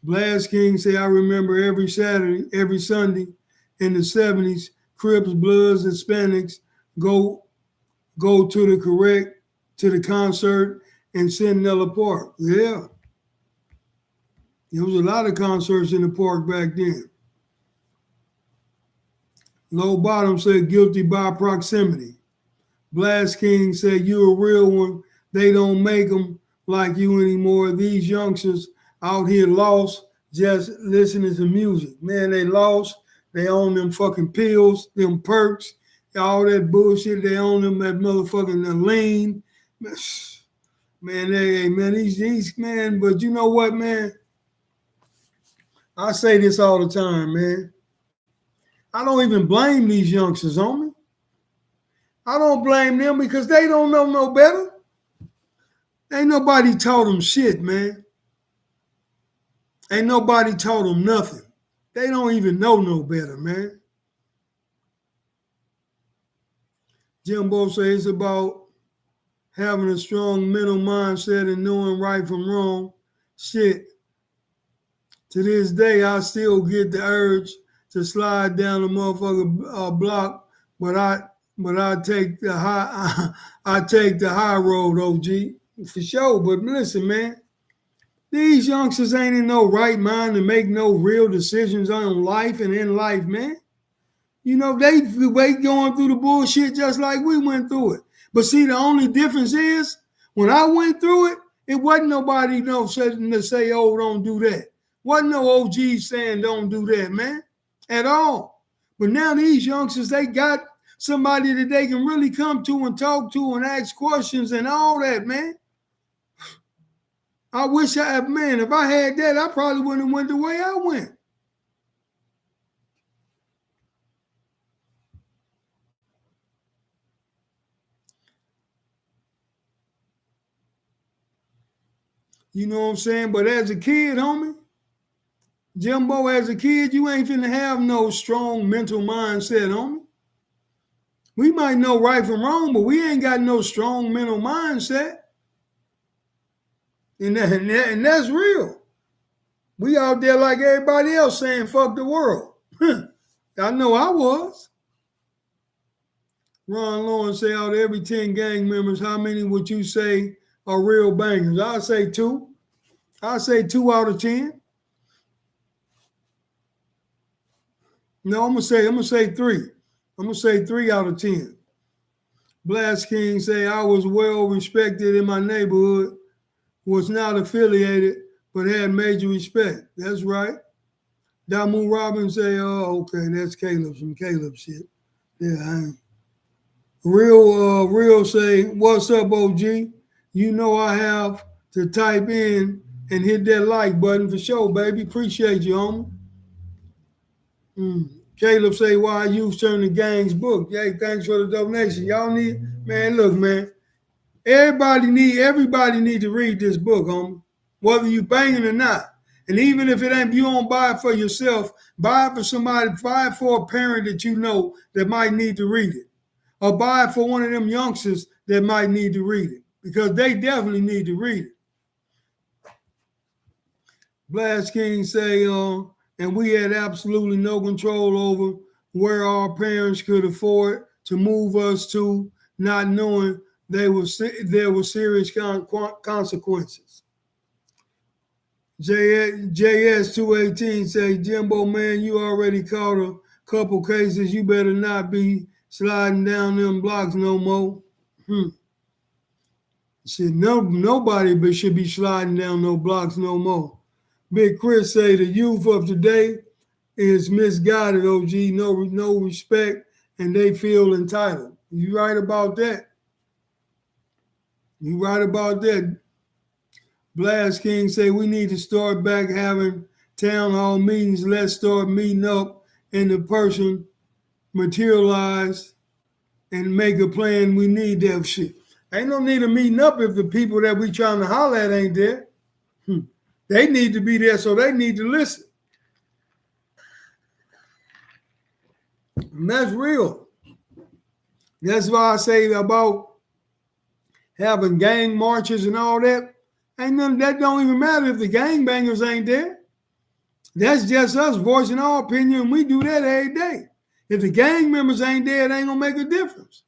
Blast King say I remember every Saturday, every Sunday in the 70s, Crips, Bloods, Hispanics go to the concert in Centinela Park. Yeah. There was a lot of concerts in the park back then. Low Bottom said guilty by proximity. Blast King said you a real one. They don't make them like you anymore. These youngsters out here lost just listening to music. Man, they lost. They own them fucking pills, them perks, all that bullshit. They own them that motherfucking lean. Man, these man, but you know what, man? I say this all the time, man. I don't even blame these youngsters, homie. I don't blame them because they don't know no better. Ain't nobody taught them shit, man. Ain't nobody taught them nothing. They don't even know no better, man. Jimbo says it's about having a strong mental mindset and knowing right from wrong. Shit. To this day, I still get the urge to slide down the motherfucker block, but I take the high road, OG, for sure. But listen, man, these youngsters ain't in no right mind to make no real decisions on life and in life, man. You know, they going through the bullshit just like we went through it. But see, the only difference is when I went through it, it wasn't nobody sitting to say, oh, don't do that. Wasn't no OG saying don't do that, man, at all. But now these youngsters, they got somebody that they can really come to and talk to and ask questions and all that, man. I wish if I had that, I probably wouldn't have went the way I went. You know what I'm saying? But as a kid, homie, Jimbo, as a kid, you ain't finna have no strong mental mindset, homie. We might know right from wrong, but we ain't got no strong mental mindset. And that's real. We out there like everybody else saying fuck the world. I know I was. Ron Lawrence say out of every 10 gang members, how many would you say are real bangers? I'll say 2. I'll say 2 out of 10. No, I'm gonna say 3. I'm gonna say 3 out of 10. Blast King say I was well respected in my neighborhood, was not affiliated, but had major respect. That's right. Damu Robin say, oh, okay, that's Caleb, some Caleb shit. Yeah, I ain't. Real say, what's up, OG? You know I have to type in and hit that like button for sure, baby. Appreciate you, homie. Caleb say, why youth turn the gang's book? Hey, thanks for the donation. Y'all need, man, look, man. Everybody need to read this book, homie. Whether you banging or not. And even if it ain't, you don't buy it for yourself, buy it for somebody, buy it for a parent that you know that might need to read it. Or buy it for one of them youngsters that might need to read it. Because they definitely need to read it. Blast King say, and we had absolutely no control over where our parents could afford to move us to, not knowing there were serious consequences. JS218 say, Jimbo, man, you already caught a couple cases. You better not be sliding down them blocks no more. Shit, nobody but should be sliding down no blocks no more. Big Chris say the youth of today is misguided, OG, no respect, and they feel entitled. You right about that. You right about that. Blast King say we need to start back having town hall meetings. Let's start meeting up and the person materialize and make a plan. We need that shit. Ain't no need of meeting up if the people that we trying to holler at ain't there. They need to be there, so they need to listen. And that's real. That's why I say about having gang marches and all that. Ain't nothing that don't even matter if the gangbangers ain't there. That's just us voicing our opinion. We do that every day. If the gang members ain't there, it ain't gonna make a difference.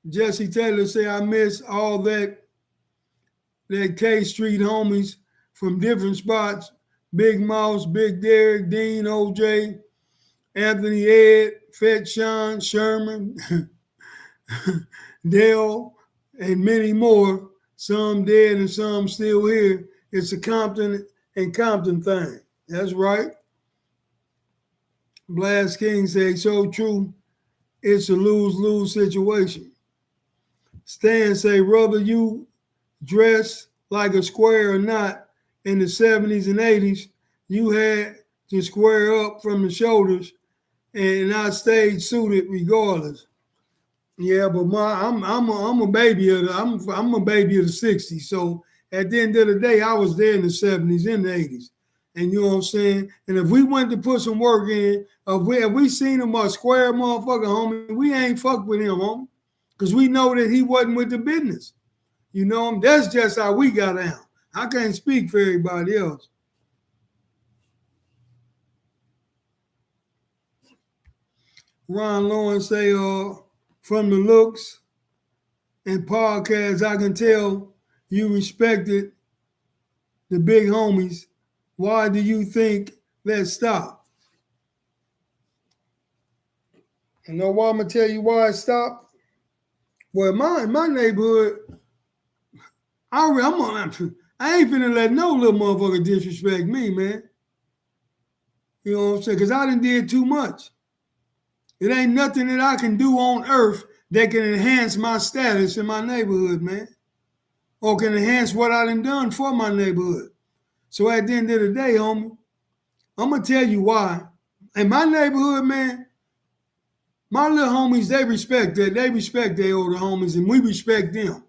Jesse Taylor say I miss all that K Street homies from different spots. Big Mouse, Big Derek, Dean, OJ, Anthony Ed, Fat Sean, Sherman, Dale, and many more. Some dead and some still here. It's a Compton and Compton thing. That's right. Blast King say so true. It's a lose-lose situation. Stan say whether you dress like a square or not, in the 70s and 80s, you had to square up from the shoulders, and I stayed suited regardless. Yeah, but I'm a baby of the I'm a baby of the 60s. So at the end of the day, I was there in the 70s and the 80s. And you know what I'm saying? And if we went to put some work in, if we seen him a square motherfucker, homie, we ain't fuck with him, homie. Because we know that he wasn't with the business. You know, that's just how we got down. I can't speak for everybody else. Ron Lawrence say, from the looks and podcasts, I can tell you respected the big homies. Why do you think that stopped? You know why I'm gonna tell you why it stopped? Well, my neighborhood, I ain't finna let no little motherfucker disrespect me, man. You know what I'm saying? Because I done did too much. It ain't nothing that I can do on earth that can enhance my status in my neighborhood, man. Or can enhance what I done for my neighborhood. So at the end of the day, homie, I'm going to tell you why. In my neighborhood, man, my little homies, they respect that. They respect their older homies, and we respect them.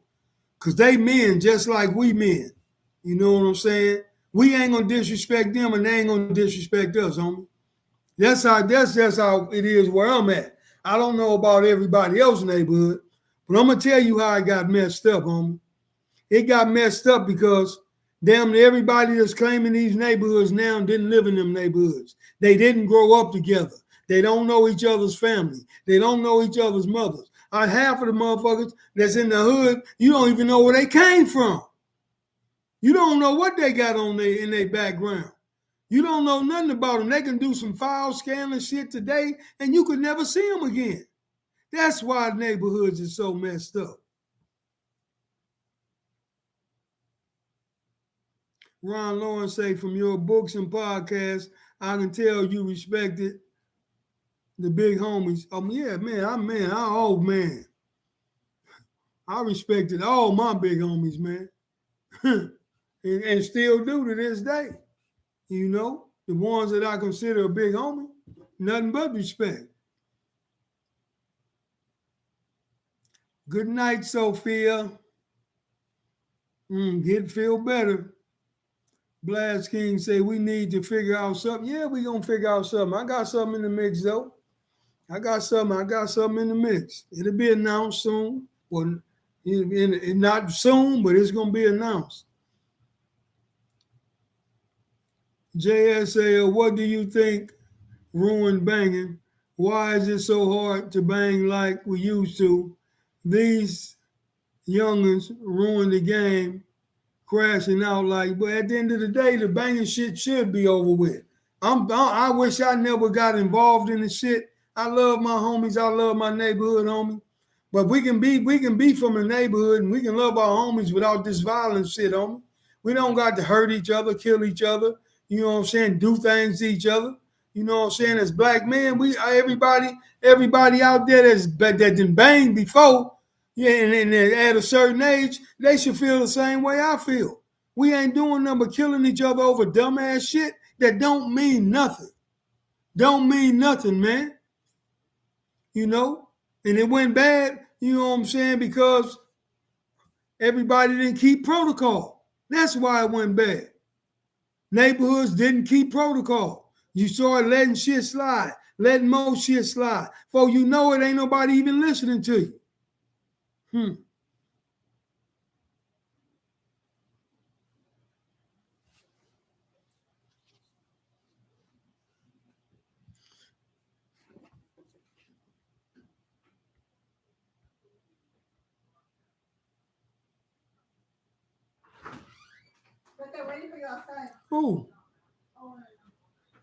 Because they men just like we men. You know what I'm saying? We ain't going to disrespect them, and they ain't going to disrespect us, homie. That's just how it is where I'm at. I don't know about everybody else's neighborhood, but I'm going to tell you how it got messed up, homie. It got messed up because damn near everybody that's claiming these neighborhoods now didn't live in them neighborhoods. They didn't grow up together. They don't know each other's family. They don't know each other's mothers. Half of the motherfuckers that's in the hood, you don't even know where they came from. You don't know what they got on in their background. You don't know nothing about them. They can do some foul scamming shit today, and you could never see them again. That's why neighborhoods are so messed up. Ron Lawrence say, from your books and podcasts, I can tell you respected the big homies. Yeah, man, I respected all my big homies, man. and still do to this day. You know, the ones that I consider a big homie, nothing but respect. Good night, Sophia. Feel better. Blast King say we need to figure out something. Yeah, we gonna figure out something. I got something in the mix though. I got something in the mix. It'll be announced soon. Well, not soon, but it's gonna be announced. JSA, what do you think ruined banging? Why is it so hard to bang like we used to? These youngins ruined the game, crashing out like, but at the end of the day, the banging shit should be over with. I wish I never got involved in the shit. I love my homies. I love my neighborhood homies. But we can be from the neighborhood and we can love our homies without this violent shit, homie. We don't got to hurt each other, kill each other. You know what I'm saying? Do things to each other. You know what I'm saying? As black men, we everybody out there that done banged before, yeah, and at a certain age, they should feel the same way I feel. We ain't doing nothing but killing each other over dumbass shit that don't mean nothing. Don't mean nothing, man. You know? And it went bad, you know what I'm saying, because everybody didn't keep protocol. That's why it went bad. Neighborhoods didn't keep protocol. You started letting shit slide, letting more shit slide. Before you know it, ain't nobody even listening to you. But they're waiting for you outside. Who?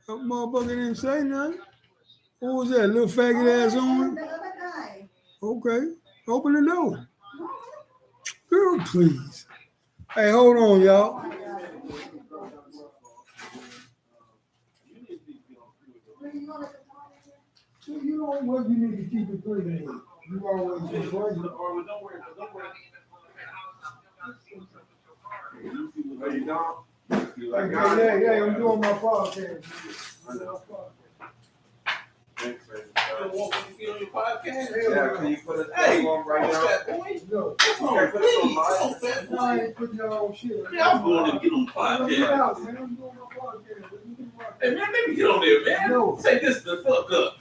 That motherfucker didn't say nothing. Who was that? Little faggot ass on? The other guy. Okay. Open the door. Girl, please. Hey, hold on, y'all. You know what? You need to keep it clean. You always say crazy. Hey, I'm doing my podcast. Yeah, can you put a on right now? No, I ain't putting y'all on shit. Yeah, I'm going to get on the podcast. Man, I'm doing my podcast. Hey, man, let me get on there, man. No. Say this the fuck up.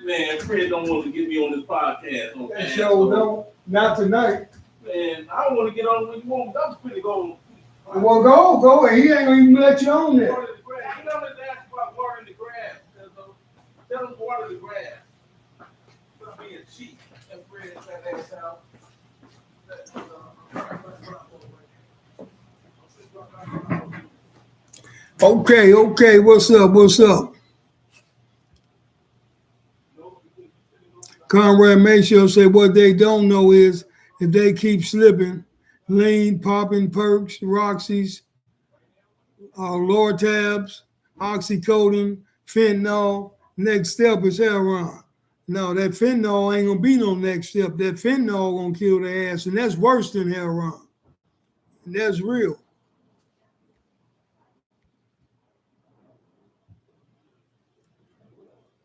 Man, Fred don't want to get me on this podcast. Okay? That show don't. Not tonight. Man, I don't want to get on when you want. I'm pretty go. Well, go. He ain't gonna even let you on there. Water the grass. You know, let's ask about watering the grass. Tell them to water the grass. Stop being cheap. And Fred that ass out. Okay. What's up? Conrad Maceo said what they don't know is if they keep slipping, lean, popping, perks, Roxy's, Lortabs, oxycodone, fentanyl, next step is heroin. No, that fentanyl ain't gonna be no next step. That fentanyl gonna kill their ass, and that's worse than heroin. And that's real.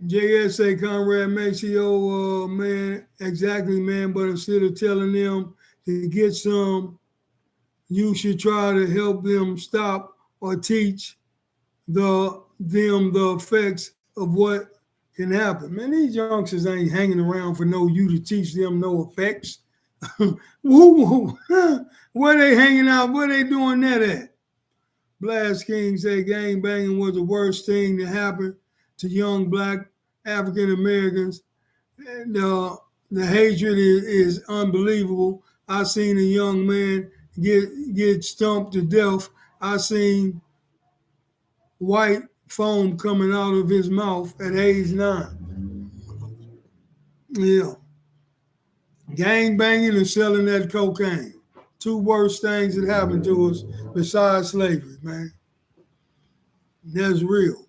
JSA Conrad Maceo, man, exactly, man. But instead of telling them to get some, you should try to help them stop or teach them the effects of what can happen. Man, these youngsters ain't hanging around for you to teach them no effects. Where they hanging out? Where they doing that at? Blast King say gang banging was the worst thing to happen to young black African Americans. And the hatred is unbelievable. I seen a young man get stumped to death. I seen white foam coming out of his mouth at age 9. Yeah. Gang banging and selling that cocaine. 2 worst things that happened to us besides slavery, man. That's real.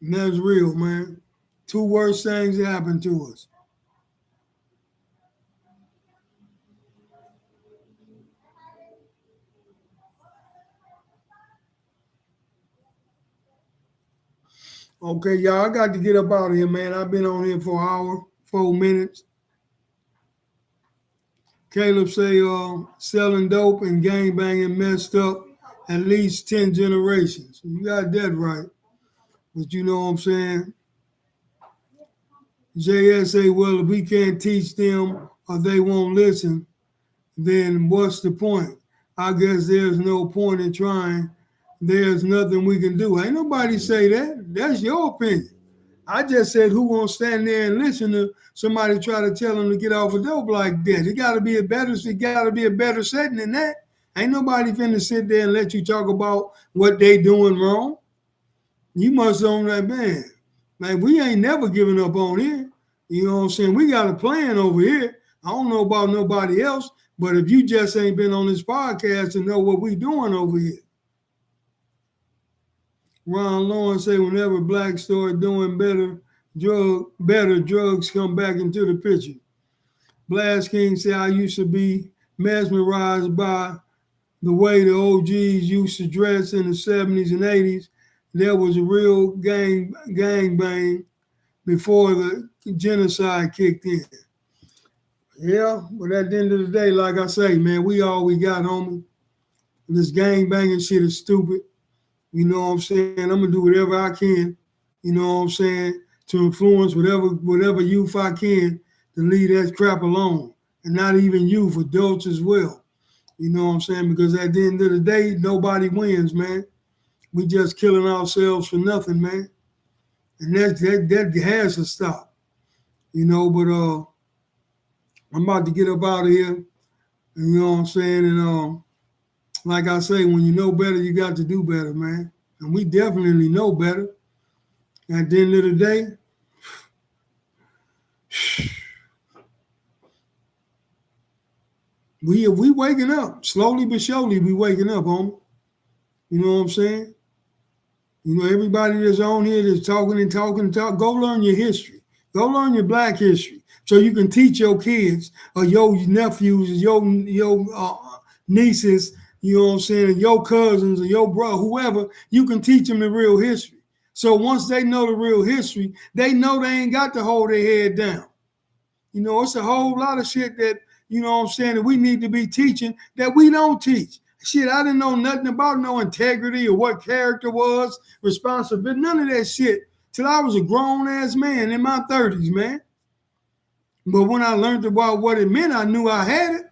That's real, man. 2 worst things that happened to us. Okay, y'all, I got to get up out of here, man. I've been on here for an hour, 4 minutes. Caleb say selling dope and gang banging messed up at least 10 generations. You got that right. But you know what I'm saying? JS say, well, if we can't teach them or they won't listen, then what's the point? I guess there's no point in trying. There's nothing we can do. Ain't nobody say that. That's your opinion. I just said who gonna stand there and listen to somebody try to tell them to get off a dope like that? It gotta be a better setting than that. Ain't nobody finna sit there and let you talk about what they doing wrong. You must own that, man. Like, we ain't never giving up on here. You know what I'm saying? We got a plan over here. I don't know about nobody else, but if you just ain't been on this podcast to know what we doing over here. Ron Lawrence say whenever blacks start doing better, drugs come back into the picture. Blast King say I used to be mesmerized by the way the OGs used to dress in the 70s and 80s. There was a real gang bang before the genocide kicked in. Yeah, but at the end of the day, like I say, man, we all we got, homie. This gang banging shit is stupid. You know what I'm saying? I'm gonna do whatever I can, you know what I'm saying, to influence whatever youth I can to leave that crap alone. And not even youth, adults as well. You know what I'm saying? Because at the end of the day, nobody wins, man. We just killing ourselves for nothing, man. And that has to stop. You know, but I'm about to get up out of here. You know what I'm saying? And like I say, when you know better, you got to do better, man. And we definitely know better. At the end of the day, we waking up. Slowly but surely, we waking up, homie. You know what I'm saying? You know, everybody that's on here that's talking, go learn your history. Go learn your black history so you can teach your kids or your nephews, your nieces, you know what I'm saying, your cousins or your brother, whoever, you can teach them the real history. So once they know the real history, they know they ain't got to hold their head down. You know, it's a whole lot of shit that, you know what I'm saying, that we need to be teaching that we don't teach. Shit, I didn't know nothing about no integrity or what character was, responsibility, none of that shit till I was a grown-ass man in my 30s, man. But when I learned about what it meant, I knew I had it.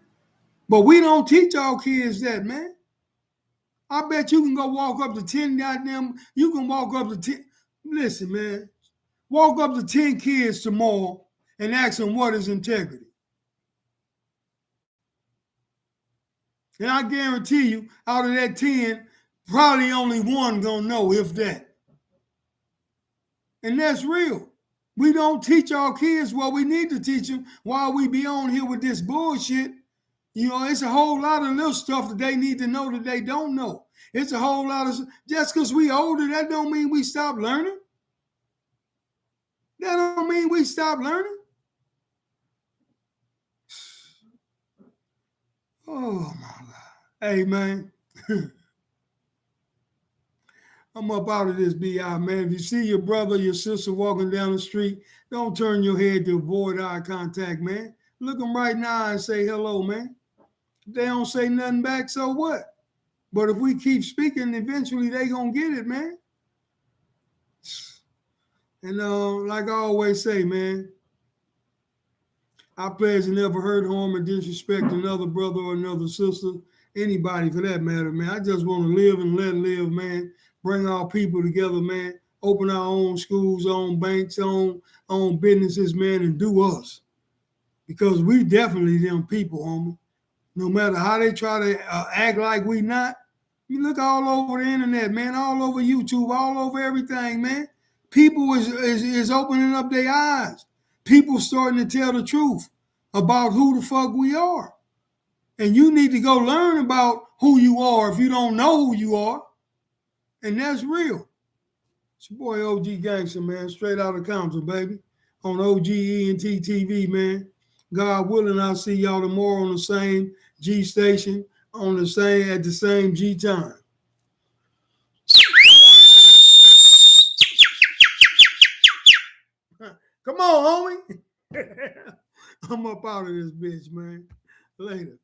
But we don't teach our kids that, man. I bet you can go walk up to 10 goddamn, you can walk up to 10, listen, man, walk up to 10 kids tomorrow and ask them what is integrity. And I guarantee you, out of that 10, probably only one gonna know, if that. And that's real. We don't teach our kids what we need to teach them while we be on here with this bullshit. You know, it's a whole lot of little stuff that they need to know that they don't know. It's a whole lot of, just because we older, that don't mean we stop learning. That don't mean we stop learning. Oh my God. Hey, man. I'm up out of this BI, man. If you see your brother, your sister walking down the street, don't turn your head to avoid eye contact, man. Look them right now and say hello, man. If they don't say nothing back, so what? But if we keep speaking, eventually they gonna get it, man. And like I always say, man, I pledge to never hurt, harm, or disrespect another brother or another sister, anybody for that matter, man. I just want to live and let live, man. Bring our people together, man. Open our own schools, own banks, own businesses, man, and do us. Because we definitely them people, homie. No matter how they try to act like we not, you look all over the internet, man, all over YouTube, all over everything, man. People is opening up their eyes. People starting to tell the truth about who the fuck we are. And you need to go learn about who you are if you don't know who you are. And that's real. It's your boy OG Gangster, man. Straight out of Compton, baby. On OGENT TV, man. God willing, I'll see y'all tomorrow on the same G station, at the same G time. Come on, homie. I'm up out of this bitch, man. Later.